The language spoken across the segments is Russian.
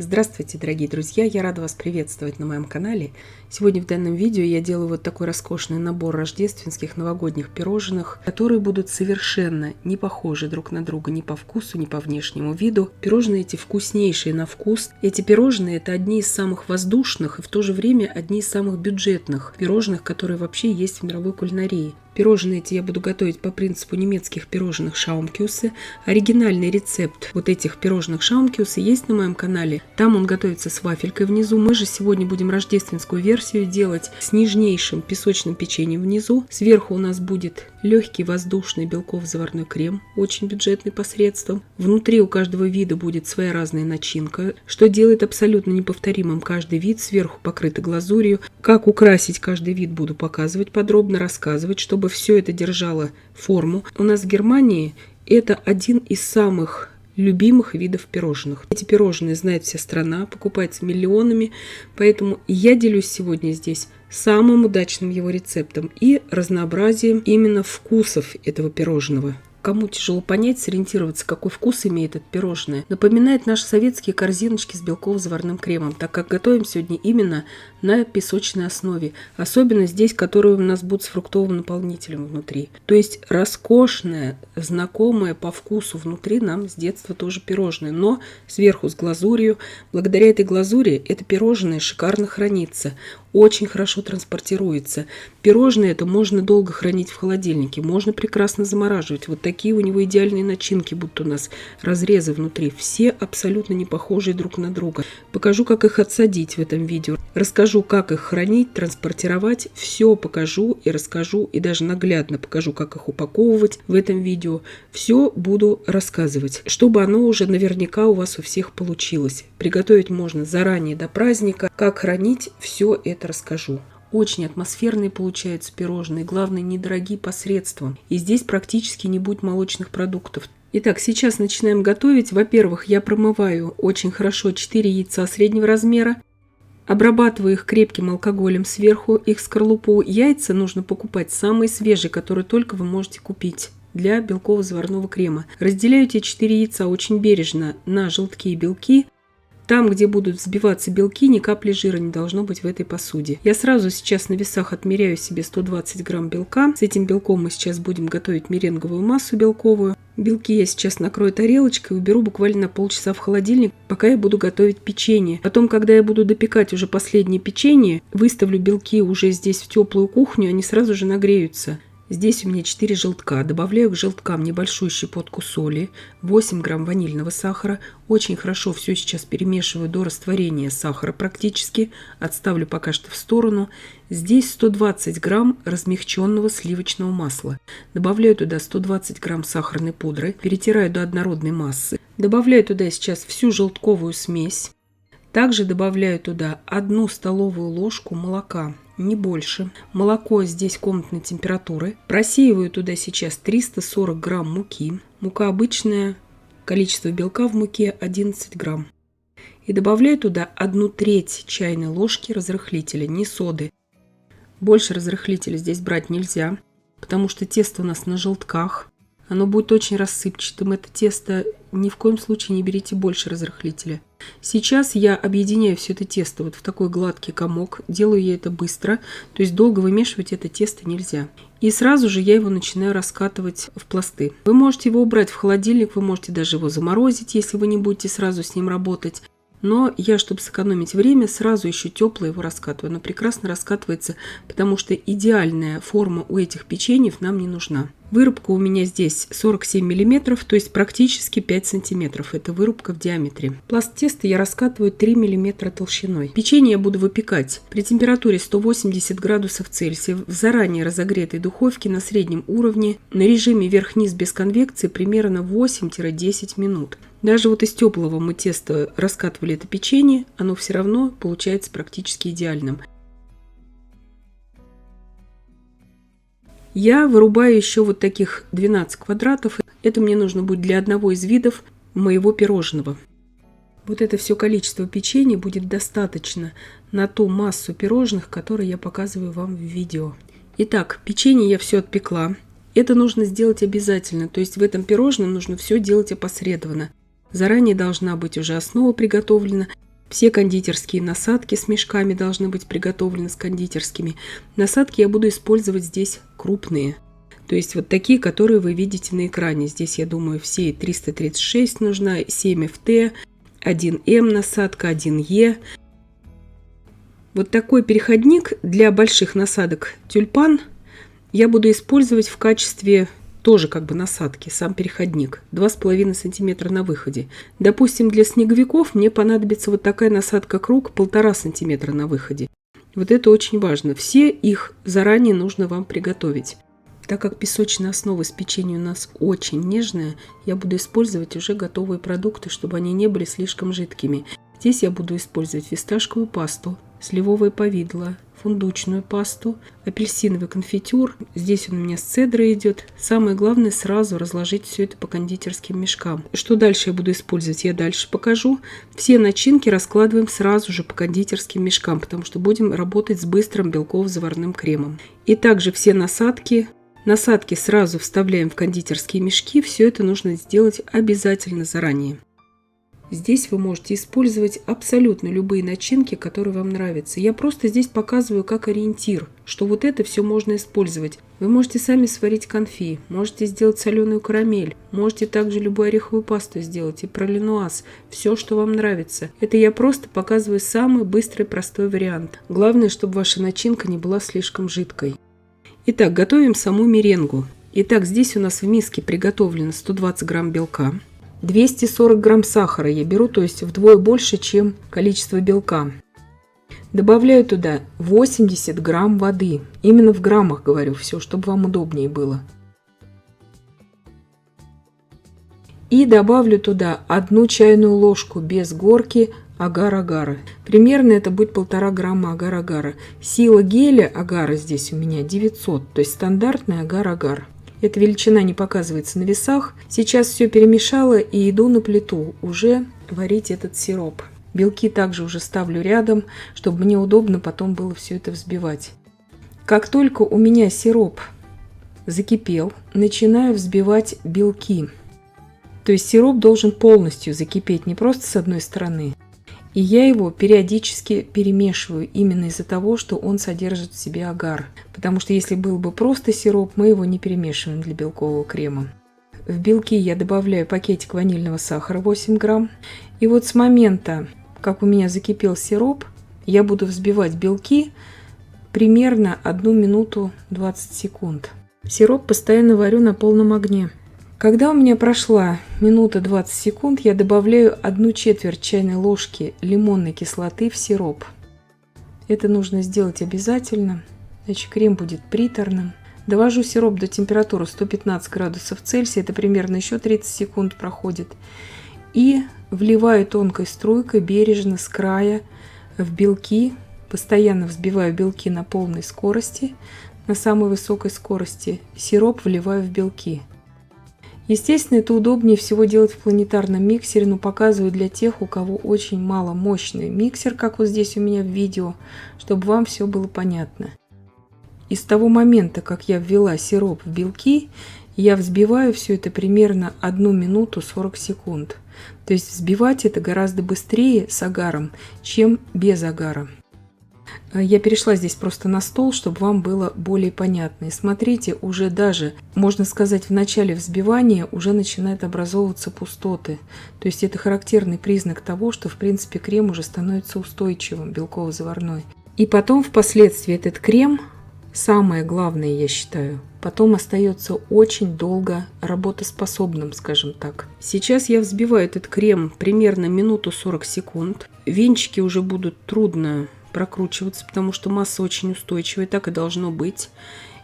Здравствуйте, дорогие друзья! Я рада вас приветствовать на моем канале. Сегодня в данном видео я делаю вот такой роскошный набор рождественских новогодних пирожных, которые будут совершенно не похожи друг на друга ни по вкусу, ни по внешнему виду. Пирожные эти вкуснейшие на вкус. Эти пирожные это одни из самых воздушных и в то же время одни из самых бюджетных пирожных, которые вообще есть в мировой кулинарии. Пирожные эти я буду готовить по принципу немецких пирожных шаумкюсе. Оригинальный рецепт вот этих пирожных шаумкюсе есть на моем канале. Там он готовится с вафелькой внизу. Мы же сегодня будем рождественскую версию делать с нежнейшим песочным печеньем внизу. Сверху у нас будет легкий воздушный белково-заварной крем, очень бюджетный по средствам. Внутри у каждого вида будет своя разная начинка, что делает абсолютно неповторимым каждый вид. Сверху покрыто глазурью. Как украсить каждый вид буду показывать подробно, рассказывать, чтобы все это держало форму. У нас в Германии это один из самых любимых видов пирожных. Эти пирожные знает вся страна, покупаются миллионами, поэтому я делюсь сегодня здесь самым удачным его рецептом и разнообразием именно вкусов этого пирожного. Кому тяжело понять, сориентироваться, какой вкус имеет это пирожное, напоминает наши советские корзиночки с белково-заварным кремом, так как готовим сегодня именно на песочной основе. Особенно здесь, которые у нас будут с фруктовым наполнителем внутри. То есть роскошное, знакомое по вкусу внутри нам с детства тоже пирожное, но сверху с глазурью. Благодаря этой глазури это пирожное шикарно хранится. Очень хорошо транспортируется. Пирожные это можно долго хранить в холодильнике, можно прекрасно замораживать. Вот такие у него идеальные начинки будут у нас, разрезы внутри. Все абсолютно не похожие друг на друга. Покажу, как их отсадить в этом видео. Расскажу, как их хранить, транспортировать. Все покажу и расскажу, и даже наглядно покажу, как их упаковывать в этом видео. Все буду рассказывать, чтобы оно уже наверняка у вас у всех получилось. Приготовить можно заранее до праздника. Как хранить, все это расскажу. Очень атмосферные получаются пирожные, главное, недорогие по средствам. И здесь практически не будет молочных продуктов. Итак, сейчас начинаем готовить. Во-первых, я промываю очень хорошо 4 яйца среднего размера. Обрабатываю их крепким алкоголем сверху, их скорлупу. Яйца нужно покупать самые свежие, которые только вы можете купить для белково-заварного крема. Разделяю эти 4 яйца очень бережно на желтки и белки. Там, где будут взбиваться белки, ни капли жира не должно быть в этой посуде. Я сразу сейчас на весах отмеряю себе 120 грамм белка. С этим белком мы сейчас будем готовить меренговую массу белковую. Белки я сейчас накрою тарелочкой и уберу буквально на полчаса в холодильник, пока я буду готовить печенье. Потом, когда я буду допекать уже последнее печенье, выставлю белки уже здесь в теплую кухню, они сразу же нагреются. Здесь у меня 4 желтка. Добавляю к желткам небольшую щепотку соли, 8 грамм ванильного сахара. Очень хорошо все сейчас перемешиваю до растворения сахара практически. Отставлю пока что в сторону. Здесь 120 грамм размягченного сливочного масла. Добавляю туда 120 грамм сахарной пудры. Перетираю до однородной массы. Добавляю туда сейчас всю желтковую смесь. Также добавляю туда 1 столовую ложку молока. Не больше. Молоко здесь комнатной температуры. Просеиваю туда сейчас 340 грамм муки. Мука обычная. Количество белка в муке 11 грамм. И добавляю туда 1/3 чайной ложки разрыхлителя, не соды. Больше разрыхлителя здесь брать нельзя, потому что тесто у нас на желтках. Оно будет очень рассыпчатым. Это тесто ни в коем случае не берите больше разрыхлителя. Сейчас я объединяю все это тесто вот в такой гладкий комок. Делаю я это быстро, то есть долго вымешивать это тесто нельзя. И сразу же я его начинаю раскатывать в пласты. Вы можете его убрать в холодильник, вы можете даже его заморозить, если вы не будете сразу с ним работать. Но я, чтобы сэкономить время, сразу еще теплое его раскатываю. Оно прекрасно раскатывается, потому что идеальная форма у этих печеньев нам не нужна. Вырубка у меня здесь 47 мм, то есть практически 5 см. Это вырубка в диаметре. Пласт теста я раскатываю 3 мм толщиной. Печенье я буду выпекать при температуре 180 градусов Цельсия в заранее разогретой духовке на среднем уровне на режиме вверх-вниз без конвекции примерно 8-10 минут. Даже вот из теплого мы теста раскатывали это печенье, оно все равно получается практически идеальным. Я вырубаю еще вот таких 12 квадратов. Это мне нужно будет для одного из видов моего пирожного. Вот это все количество печенья будет достаточно на ту массу пирожных, которые я показываю вам в видео. Итак, печенье я все отпекла. Это нужно сделать обязательно. То есть в этом пирожном нужно все делать опосредованно. Заранее должна быть уже основа приготовлена. Все кондитерские насадки с мешками должны быть приготовлены с кондитерскими. Насадки я буду использовать здесь крупные. То есть вот такие, которые вы видите на экране. Здесь, я думаю, все 336 нужна, 7FT, 1М насадка, 1Е. Вот такой переходник для больших насадок тюльпан я буду использовать в качестве тоже как бы насадки, сам переходник, 2,5 см на выходе. Допустим, для снеговиков мне понадобится вот такая насадка круг 1,5 см на выходе. Вот это очень важно. Все их заранее нужно вам приготовить. Так как песочная основа с печеньем у нас очень нежная, я буду использовать уже готовые продукты, чтобы они не были слишком жидкими. Здесь я буду использовать фисташковую пасту, сливовое повидло, фундучную пасту, апельсиновый конфитюр. Здесь он у меня с цедрой идет. Самое главное сразу разложить все это по кондитерским мешкам. Что дальше я буду использовать, я дальше покажу. Все начинки раскладываем сразу же по кондитерским мешкам, потому что будем работать с быстрым белково-заварным кремом. И также все насадки сразу вставляем в кондитерские мешки. Все это нужно сделать обязательно заранее. Здесь вы можете использовать абсолютно любые начинки, которые вам нравятся. Я просто здесь показываю как ориентир, что вот это все можно использовать. Вы можете сами сварить конфи, можете сделать соленую карамель, можете также любую ореховую пасту сделать и пролинуаз. Все, что вам нравится. Это я просто показываю самый быстрый, простой вариант. Главное, чтобы ваша начинка не была слишком жидкой. Итак, готовим саму меренгу. Итак, здесь у нас в миске приготовлено 120 грамм белка. 240 грамм сахара я беру, то есть вдвое больше, чем количество белка. Добавляю туда 80 грамм воды. Именно в граммах говорю все, чтобы вам удобнее было. И добавлю туда 1 чайную ложку без горки агар-агара. Примерно это будет 1,5 грамма агар-агара. Сила геля агара здесь у меня 900, то есть стандартный агар-агар. Эта величина не показывается на весах. Сейчас все перемешала и иду на плиту уже варить этот сироп. Белки также уже ставлю рядом, чтобы мне удобно потом было все это взбивать. Как только у меня сироп закипел, начинаю взбивать белки. То есть сироп должен полностью закипеть, не просто с одной стороны. И я его периодически перемешиваю именно из-за того, что он содержит в себе агар. Потому что если был бы просто сироп, мы его не перемешиваем для белкового крема. В белки я добавляю пакетик ванильного сахара 8 грамм. И вот с момента, как у меня закипел сироп, я буду взбивать белки примерно 1 минуту 20 секунд. Сироп постоянно варю на полном огне. Когда у меня прошла минута 20 секунд, я добавляю 1/4 чайной ложки лимонной кислоты в сироп. Это нужно сделать обязательно, иначе крем будет приторным. Довожу сироп до температуры 115 градусов Цельсия, это примерно еще 30 секунд проходит. И вливаю тонкой струйкой бережно с края в белки, постоянно взбиваю белки на полной скорости, на самой высокой скорости. Сироп вливаю в белки. Естественно, это удобнее всего делать в планетарном миксере, но показываю для тех, у кого очень мало мощный миксер, как вот здесь у меня в видео, чтобы вам все было понятно. И с того момента, как я ввела сироп в белки, я взбиваю все это примерно 1 минуту 40 секунд. То есть взбивать это гораздо быстрее с агаром, чем без агара. Я перешла здесь просто на стол, чтобы вам было более понятно. И смотрите, уже даже, можно сказать, в начале взбивания уже начинают образовываться пустоты. То есть это характерный признак того, что в принципе крем уже становится устойчивым, белково-заварной. И потом впоследствии этот крем, самое главное, я считаю, потом остается очень долго работоспособным, скажем так. Сейчас я взбиваю этот крем примерно минуту 40 секунд. Венчики уже будут трудно прокручиваться, потому что масса очень устойчивая, так и должно быть.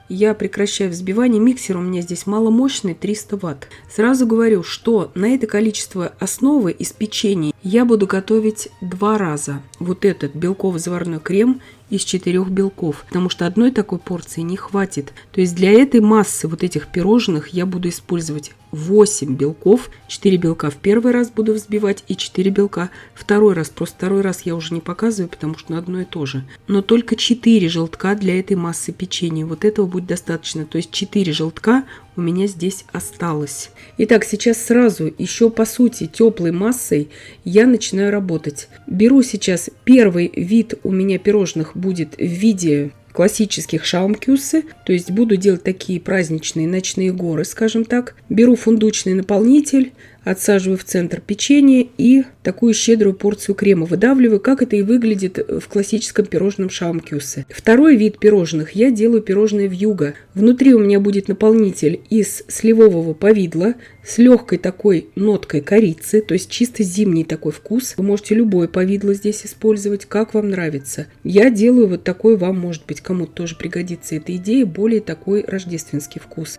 Я прекращаю взбивание. Миксер у меня здесь маломощный, 300 Вт. Сразу говорю, что на это количество основы из печенья я буду готовить 2 раза вот этот белково-заварной крем из 4 белков, потому что одной такой порции не хватит. То есть для этой массы вот этих пирожных я буду использовать 8 белков. 4 белка в первый раз буду взбивать и 4 белка второй раз. Просто второй раз я уже не показываю, потому что на одно и то же. Но только 4 желтка для этой массы печенья. Вот этого будет достаточно. То есть 4 желтка у меня здесь осталось. Итак, сейчас сразу еще по сути теплой массой я начинаю работать. Беру сейчас первый вид у меня пирожных будет в виде классических шаумкюсы, то есть буду делать такие праздничные ночные горы, скажем так. Беру фундучный наполнитель, отсаживаю в центр печенье и такую щедрую порцию крема выдавливаю, как это и выглядит в классическом пирожном шаумкюсе. Второй вид пирожных я делаю пирожное вьюга. Внутри у меня будет наполнитель из сливового повидла с легкой такой ноткой корицы, то есть чисто зимний такой вкус. Вы можете любое повидло здесь использовать, как вам нравится. Я делаю вот такой, вам может быть кому-то тоже пригодится эта идея, более такой рождественский вкус.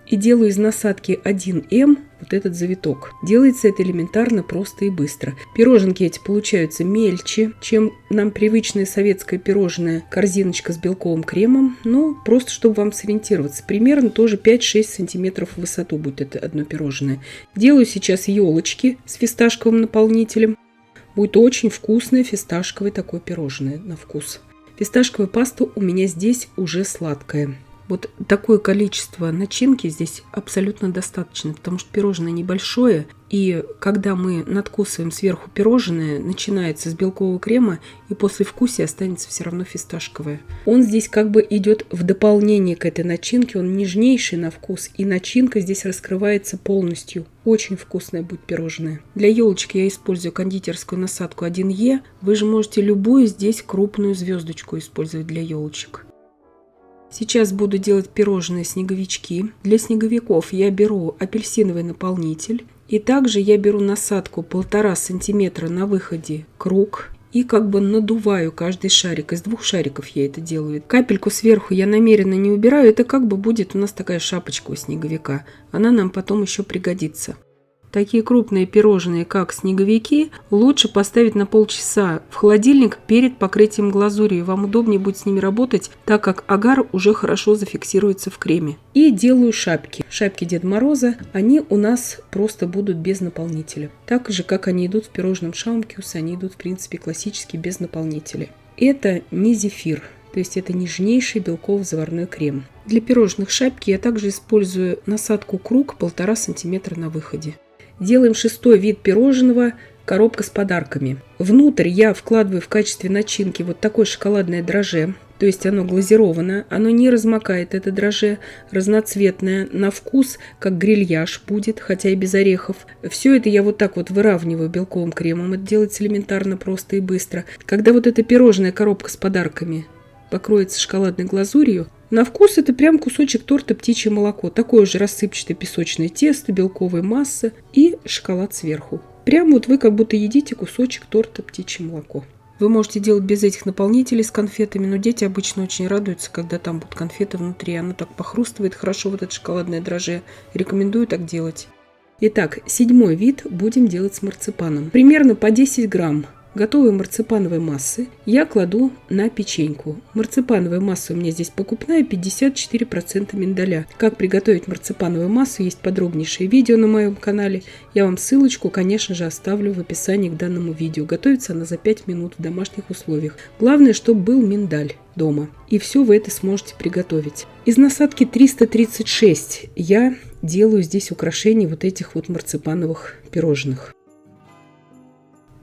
И делаю из насадки 1М вот этот завиток. Делается это элементарно, просто и быстро. Пироженки эти получаются мельче, чем нам привычное советское пирожное, корзиночка с белковым кремом. Но просто чтобы вам сориентироваться. Примерно тоже 5-6 сантиметров в высоту будет это одно пирожное. Делаю сейчас елочки с фисташковым наполнителем. Будет очень вкусное фисташковое такое пирожное на вкус. Фисташковая паста у меня здесь уже сладкая. Вот такое количество начинки здесь абсолютно достаточно, потому что пирожное небольшое, и когда мы надкусываем сверху пирожное, начинается с белкового крема, и после вкуса останется все равно фисташковое. Он здесь как бы идет в дополнение к этой начинке, он нежнейший на вкус, и начинка здесь раскрывается полностью. Очень вкусное будет пирожное. Для елочки я использую кондитерскую насадку 1Е. Вы же можете любую здесь крупную звездочку использовать для елочек. Сейчас буду делать пирожные снеговички. Для снеговиков я беру апельсиновый наполнитель. И также я беру насадку 1,5 сантиметра на выходе круг. И как бы надуваю каждый шарик. Из 2 шариков я это делаю. Капельку сверху я намеренно не убираю. Это как бы будет у нас такая шапочка у снеговика. Она нам потом еще пригодится. Такие крупные пирожные, как снеговики, лучше поставить на полчаса в холодильник перед покрытием глазурью. Вам удобнее будет с ними работать, так как агар уже хорошо зафиксируется в креме. И делаю шапки. Шапки Деда Мороза, они у нас просто будут без наполнителя. Так же, как они идут в пирожном шаумкюсе, они идут в принципе классически без наполнителя. Это не зефир. То есть это нежнейший белково-заварной крем. Для пирожных шапки я также использую насадку круг 1,5 сантиметра на выходе. Делаем 6-й вид пирожного, коробка с подарками. Внутрь я вкладываю в качестве начинки вот такое шоколадное дрожжи. То есть оно глазировано, оно не размокает, это дрожжи, разноцветное, на вкус как грильяж будет, хотя и без орехов. Все это я вот так вот выравниваю белковым кремом, это делается элементарно, просто и быстро. Когда вот эта пирожная коробка с подарками покроется шоколадной глазурью, на вкус это прям кусочек торта птичье молоко. Такое же рассыпчатое песочное тесто, белковая масса и шоколад сверху. Прям вот вы как будто едите кусочек торта птичье молоко. Вы можете делать без этих наполнителей с конфетами, но дети обычно очень радуются, когда там будут конфеты внутри. Оно так похрустывает хорошо, вот это шоколадное дрожжи. Рекомендую так делать. Итак, 7-й вид будем делать с марципаном. Примерно по 10 грамм. Готовой марципановой массы я кладу на печеньку. Марципановая масса у меня здесь покупная, 54% миндаля. Как приготовить марципановую массу, есть подробнейшее видео на моем канале. Я вам ссылочку, конечно же, оставлю в описании к данному видео. Готовится она за 5 минут в домашних условиях. Главное, чтобы был миндаль дома. И все вы это сможете приготовить. Из насадки 336 я делаю здесь украшение вот этих вот марципановых пирожных.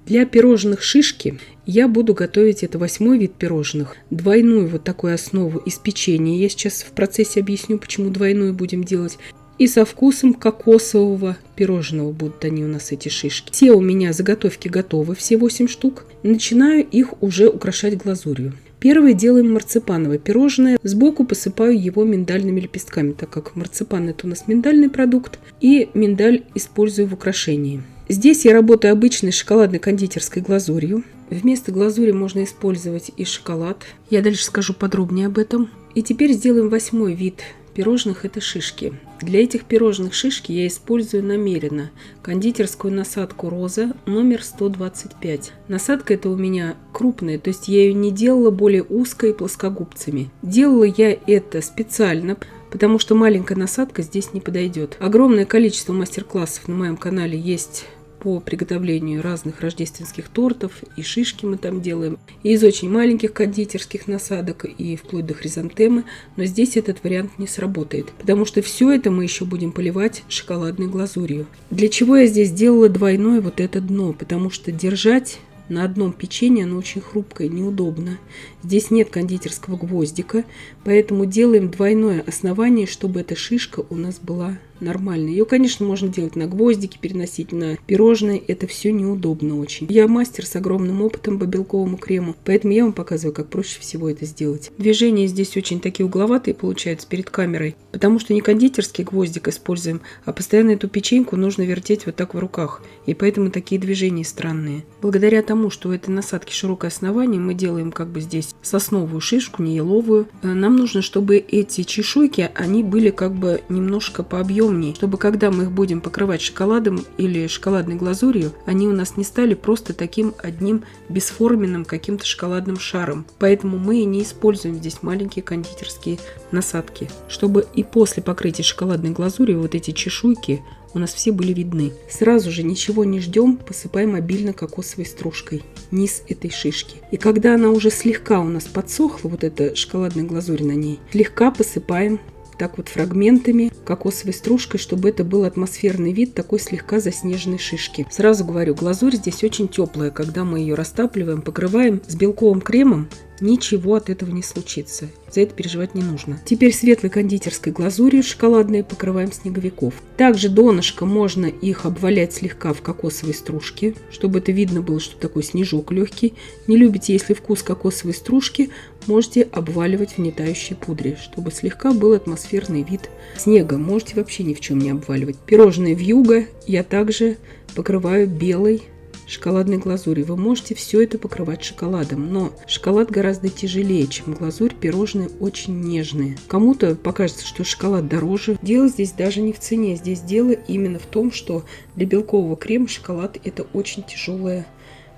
Для пирожных шишки я буду готовить, это 8-й вид пирожных, двойную вот такую основу из печенья. Я сейчас в процессе объясню, почему двойную будем делать. И со вкусом кокосового пирожного будут они у нас, эти шишки. Все у меня заготовки готовы, все 8 штук. Начинаю их уже украшать глазурью. Первое делаем марципановое пирожное. Сбоку посыпаю его миндальными лепестками, так как марципан это у нас миндальный продукт. И миндаль использую в украшении. Здесь я работаю обычной шоколадной кондитерской глазурью. Вместо глазури можно использовать и шоколад. Я дальше скажу подробнее об этом. И теперь сделаем 8-й вид пирожных, это шишки. Для этих пирожных шишки я использую намеренно кондитерскую насадку «Роза» номер 125. Насадка эта у меня крупная, то есть я ее не делала более узкой плоскогубцами. Делала я это специально, потому что маленькая насадка здесь не подойдет. Огромное количество мастер-классов на моем канале есть по приготовлению разных рождественских тортов, и шишки мы там делаем, и из очень маленьких кондитерских насадок, и вплоть до хризантемы, но здесь этот вариант не сработает, потому что все это мы еще будем поливать шоколадной глазурью. Для чего я здесь делала двойное вот это дно? Потому что держать на одном печенье оно очень хрупкое, неудобно. Здесь нет кондитерского гвоздика, поэтому делаем двойное основание, чтобы эта шишка у нас была нормальной. Ее, конечно, можно делать на гвоздике, переносить на пирожные. Это все неудобно очень. Я мастер с огромным опытом по белковому крему, поэтому я вам показываю, как проще всего это сделать. Движения здесь очень такие угловатые получаются перед камерой, потому что не кондитерский гвоздик используем, а постоянно эту печеньку нужно вертеть вот так в руках. И поэтому такие движения странные. Благодаря тому, что у этой насадки широкое основание, мы делаем как бы здесь сосновую шишку, не еловую. Нам нужно, чтобы эти чешуйки, они были как бы немножко пообъемнее, чтобы когда мы их будем покрывать шоколадом или шоколадной глазурью, они у нас не стали просто таким одним бесформенным каким-то шоколадным шаром. Поэтому мы и не используем здесь маленькие кондитерские насадки, чтобы и после покрытия шоколадной глазурью вот эти чешуйки у нас все были видны. Сразу же ничего не ждем, посыпаем обильно кокосовой стружкой низ этой шишки. И когда она уже слегка у нас подсохла, вот эта шоколадная глазурь на ней, слегка посыпаем так вот фрагментами кокосовой стружкой, чтобы это был атмосферный вид такой слегка заснеженной шишки. Сразу говорю, глазурь здесь очень теплая. Когда мы ее растапливаем, покрываем с белковым кремом, ничего от этого не случится. За это переживать не нужно. Теперь светлой кондитерской глазурью шоколадной покрываем снеговиков. Также донышко можно их обвалять слегка в кокосовой стружке, чтобы это видно было, что такой снежок легкий. Не любите, если вкус кокосовой стружки, можете обваливать в нетающей пудре, чтобы слегка был атмосферный вид снега. Можете вообще ни в чем не обваливать. Пирожные вьюга я также покрываю белой шоколадной глазурью. Вы можете все это покрывать шоколадом, но шоколад гораздо тяжелее, чем глазурь, пирожные очень нежные. Кому-то покажется, что шоколад дороже. Дело здесь даже не в цене, здесь дело именно в том, что для белкового крема шоколад это очень тяжелая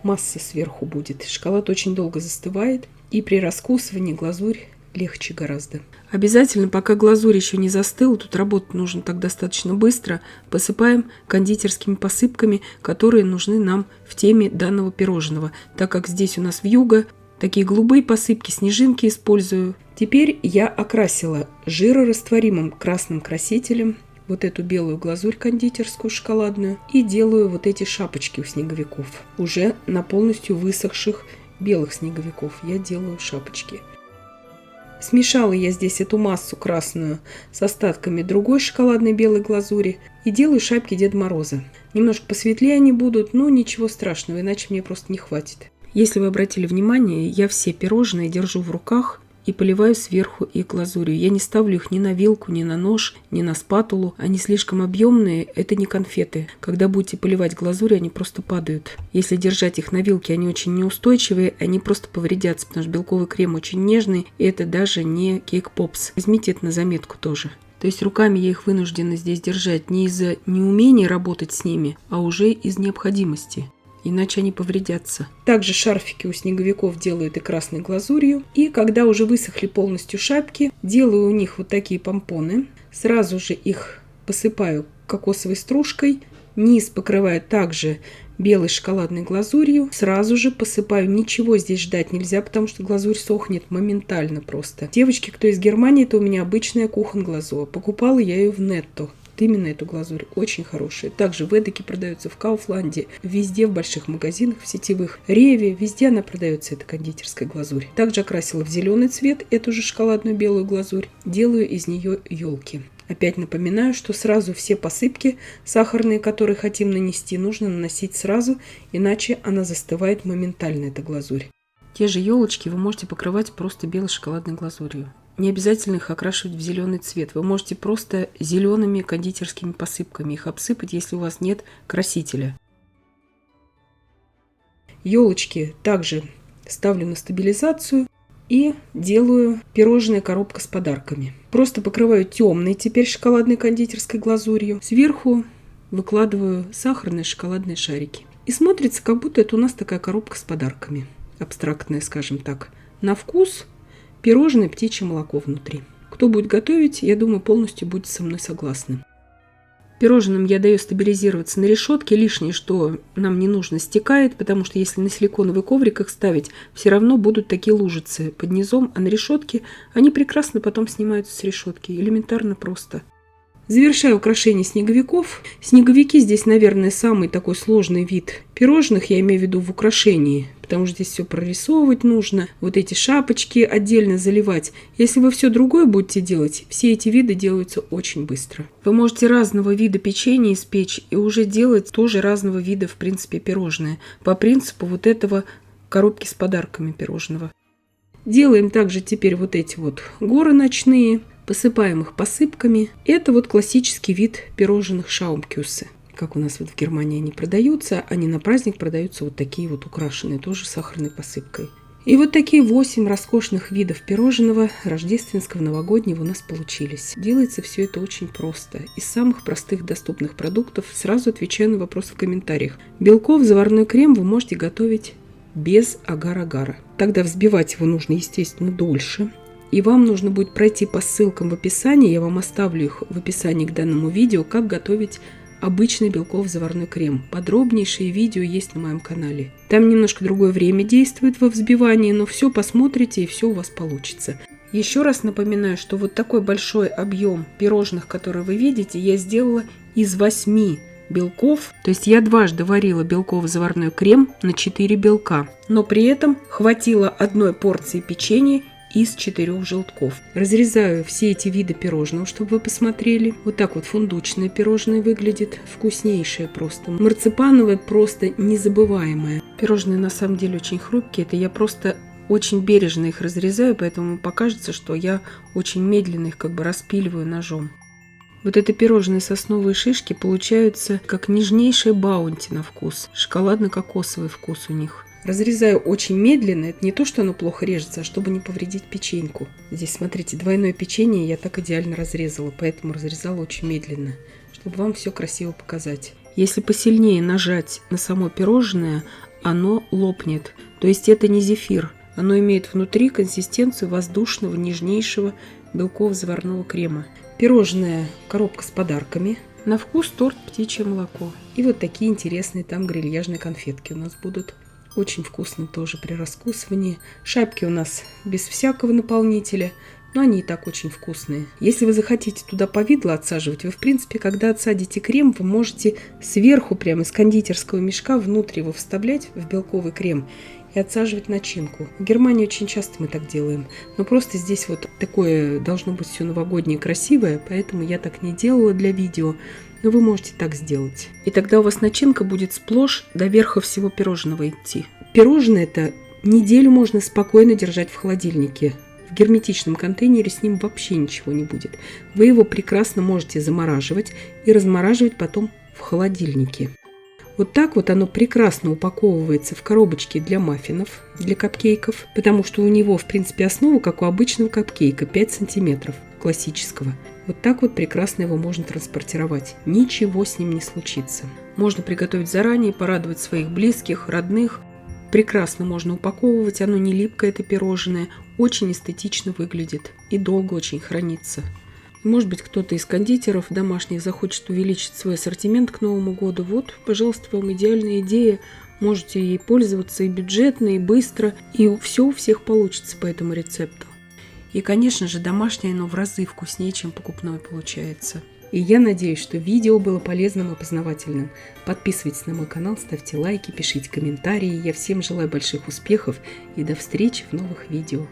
масса сверху будет. Шоколад очень долго застывает, и при раскусывании глазурь легче гораздо. Обязательно, пока глазурь еще не застыла, тут работать нужно так достаточно быстро, посыпаем кондитерскими посыпками, которые нужны нам в теме данного пирожного. Так как здесь у нас вьюга, такие голубые посыпки, снежинки использую. Теперь я окрасила жирорастворимым красным красителем вот эту белую глазурь кондитерскую шоколадную и делаю вот эти шапочки у снеговиков. Уже на полностью высохших белых снеговиков я делаю шапочки. Смешала я здесь эту массу красную с остатками другой шоколадной белой глазури и делаю шапки Деда Мороза. Немножко посветлее они будут, но ничего страшного, иначе мне просто не хватит. Если вы обратили внимание, я все пирожные держу в руках и поливаю сверху их глазурью. Я не ставлю их ни на вилку, ни на нож, ни на спатулу. Они слишком объемные, это не конфеты. Когда будете поливать глазурью, они просто падают. Если держать их на вилке, они очень неустойчивые, они просто повредятся, потому что белковый крем очень нежный, и это даже не кейк-попс. Возьмите это на заметку тоже. То есть руками я их вынуждена здесь держать не из-за неумения работать с ними, а уже из необходимости. Иначе они повредятся. Также шарфики у снеговиков делают и красной глазурью. И когда уже высохли полностью шапки, делаю у них вот такие помпоны. Сразу же их посыпаю кокосовой стружкой. Низ покрываю также белой шоколадной глазурью. Сразу же посыпаю. Ничего здесь ждать нельзя, потому что глазурь сохнет моментально просто. Девочки, кто из Германии, это у меня обычная кухонглазур. Покупала я ее в Netto. Именно эту глазурь очень хорошая. Также в Эдеке продается, в Кауфланде, везде в больших магазинах, в сетевых, Реве, везде она продается, эта кондитерская глазурь. Также окрасила в зеленый цвет эту же шоколадную белую глазурь. Делаю из нее елки. Опять напоминаю, что сразу все посыпки сахарные, которые хотим нанести, нужно наносить сразу, иначе она застывает моментально, эта глазурь. Те же елочки вы можете покрывать просто белой шоколадной глазурью. Не обязательно их окрашивать в зеленый цвет. Вы можете просто зелеными кондитерскими посыпками их обсыпать, если у вас нет красителя. Елочки также ставлю на стабилизацию и делаю пирожная коробка с подарками. Просто покрываю темной теперь шоколадной кондитерской глазурью. Сверху выкладываю сахарные шоколадные шарики. И смотрится, как будто это у нас такая коробка с подарками. Абстрактная, скажем так. На вкус пирожное птичье молоко внутри. Кто будет готовить, я думаю, полностью будет со мной согласны. Пирожным я даю стабилизироваться на решетке. Лишнее, что нам не нужно, стекает, потому что если на силиконовый коврик их ставить, все равно будут такие лужицы под низом, а на решетке они прекрасно потом снимаются с решетки. Элементарно просто. Завершаю украшение снеговиков. Снеговики здесь, наверное, самый такой сложный вид пирожных, я имею в виду в украшении, потому что здесь все прорисовывать нужно, вот эти шапочки отдельно заливать. Если вы все другое будете делать, все эти виды делаются очень быстро. Вы можете разного вида печенье испечь и уже делать тоже разного вида, в принципе, пирожные, по принципу вот этого коробки с подарками пирожного. Делаем также теперь вот эти вот горы ночные. Посыпаем их посыпками. Это вот классический вид пирожных шаумкюсы. Как у нас вот в Германии они продаются, они на праздник продаются вот такие вот украшенные, тоже сахарной посыпкой. И вот такие 8 роскошных видов пирожного рождественского новогоднего у нас получились. Делается все это очень просто. Из самых простых доступных продуктов. Сразу отвечаю на вопрос в комментариях. Белков, заварной крем вы можете готовить без агар-агара. Тогда взбивать его нужно, естественно, дольше. И вам нужно будет пройти по ссылкам в описании, я вам оставлю их в описании к данному видео, как готовить обычный белковый заварной крем. Подробнейшие видео есть на моем канале. Там немножко другое время действует во взбивании, но все посмотрите и все у вас получится. Еще раз напоминаю, что вот такой большой объем пирожных, которые вы видите, я сделала из 8 белков. То есть я дважды варила белковый заварной крем на 4 белка, но при этом хватило одной порции печенья из 4 желтков. Разрезаю все эти виды пирожного, чтобы вы посмотрели. Вот так вот фундучное пирожное выглядит. Вкуснейшее просто. Марципановое просто незабываемое. Пирожные на самом деле очень хрупкие. Это я просто очень бережно их разрезаю, поэтому покажется, что я очень медленно их как бы распиливаю ножом. Вот это пирожные сосновые шишки получаются как нежнейшее баунти на вкус. Шоколадно-кокосовый вкус у них. Разрезаю очень медленно. Это не то, что оно плохо режется, а чтобы не повредить печеньку. Здесь, смотрите, двойное печенье я так идеально разрезала, поэтому разрезала очень медленно, чтобы вам все красиво показать. Если посильнее нажать на само пирожное, оно лопнет. То есть это не зефир. Оно имеет внутри консистенцию воздушного, нежнейшего белкового заварного крема. Пирожное коробка с подарками. На вкус торт птичье молоко. И вот такие интересные там грильяжные конфетки у нас будут. Очень вкусно тоже при раскусывании. Шапки у нас без всякого наполнителя, но они и так очень вкусные. Если вы захотите туда повидло отсаживать, вы, в принципе, когда отсадите крем, вы можете сверху прямо из кондитерского мешка внутрь его вставлять в белковый крем и отсаживать начинку. В Германии очень часто мы так делаем. Но просто здесь вот такое должно быть все новогоднее красивое, поэтому я так не делала для видео. Но вы можете так сделать. И тогда у вас начинка будет сплошь до верха всего пирожного идти. Пирожное это неделю можно спокойно держать в холодильнике. В герметичном контейнере с ним вообще ничего не будет. Вы его прекрасно можете замораживать и размораживать потом в холодильнике. Вот так вот оно прекрасно упаковывается в коробочки для маффинов, для капкейков, потому что у него, в принципе, основа, как у обычного капкейка, 5 сантиметров классического. Вот так вот прекрасно его можно транспортировать. Ничего с ним не случится. Можно приготовить заранее, порадовать своих близких, родных. Прекрасно можно упаковывать, оно не липкое, это пирожное. Очень эстетично выглядит и долго очень хранится. Может быть, кто-то из кондитеров домашних захочет увеличить свой ассортимент к Новому году. Вот, пожалуйста, вам идеальная идея. Можете ей пользоваться и бюджетно, и быстро. И все у всех получится по этому рецепту. И, конечно же, домашнее оно в разы вкуснее, чем покупное получается. И я надеюсь, что видео было полезным и познавательным. Подписывайтесь на мой канал, ставьте лайки, пишите комментарии. Я всем желаю больших успехов и до встречи в новых видео.